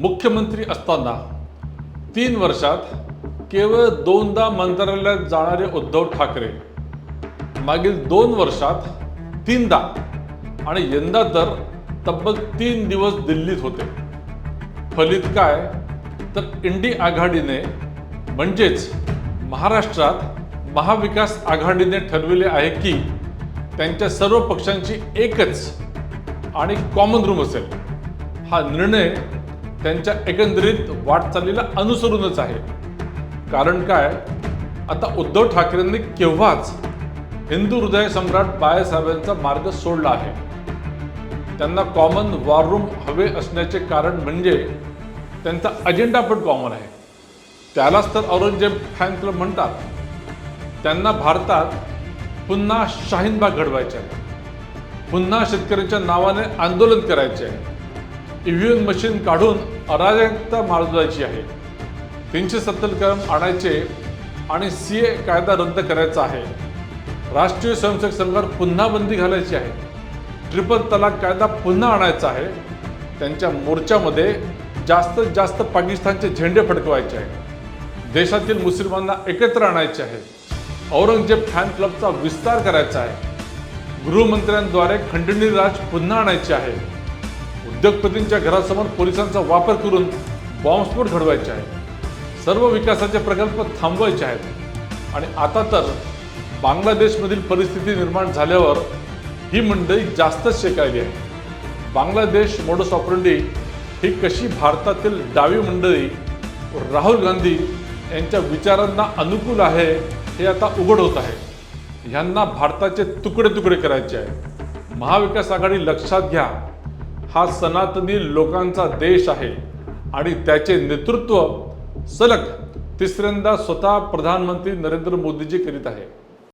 मुख्यमंत्री असताना 3 वर्षात केवळ 2दा मंत्रालयात जाणारे उद्धव ठाकरे मागील 2 वर्षात 3दा आणि यंदा तर तब्बल 3 दिवस दिल्लीत होते। फलित काय तर इंडी आघाडीने म्हणजेच महाराष्ट्रात महाविकास आघाडीने ठरविले आहे की त्यांच्या सर्व पक्षांची एकच आणि कॉमन रूम असेल। हा निर्णय त्यांच्या एकंदरीत वाटचालीला अनुसरूनच आहे। कारण काय, आता उद्धव ठाकरेंनी केव्हाच हिंदू हृदय सम्राट बाळासाहेबांचा मार्ग सोडला आहे। त्यांना कॉमन वॉर रूम हवे असण्याचे कारण म्हणजे त्यांचा अजेंडा पण कॉमन आहे। त्यालाच तर औरंगजेब फॅन क्लब म्हणतात। त्यांना भारतात पुन्हा शाहीनबाग घडवायचे आहे, पुन्हा शेतकऱ्यांच्या नावाने आंदोलन करायचे आहे, ईव्हीएम मशीन काढून अराजकता माजवायची आहे, 370 कलम आणायचे आणि सीए कायदा रद्द करायचा आहे, राष्ट्रीय स्वयंसेवक संघावर पुन्हा बंदी घालायची आहे, ट्रिपल तलाक कायदा पुन्हा आणायचा आहे, त्यांच्या मोर्चामध्ये जास्तीत जास्त पाकिस्तानचे झेंडे फडकवायचे आहे, देशातील मुस्लिमांना एकत्र आणायचे आहे, औरंगजेब फॅन क्लबचा विस्तार करायचा आहे, गृहमंत्र्यांद्वारे खंडणी राज पुन्हा आणायचे आहे, उद्योगपतींच्या घरासमोर पोलिसांचा वापर करून बॉम्बस्फोट घडवायचे आहे, सर्व विकासाचे प्रकल्प थांबवायचे आहेत। आणि आता तर बांगलादेशमधील परिस्थिती निर्माण झाल्यावर ही मंडळी जास्तच शेकायली आहे। बांगलादेश मोडस ऑपरेंडी ही कशी भारतातील डावी मंडळी राहुल गांधी यांच्या विचारांना अनुकूल आहे हे आता उघड होत आहे। ह्यांना भारताचे तुकडे तुकडे करायचे आहे। महाविकास आघाडी लक्षात घ्या, हा सनातनी लोकांचा देश आहे आणि त्याचे नेतृत्व सलग 3ऱ्यांदा स्वतः प्रधानमंत्री नरेंद्र मोदीजी करीत आहे।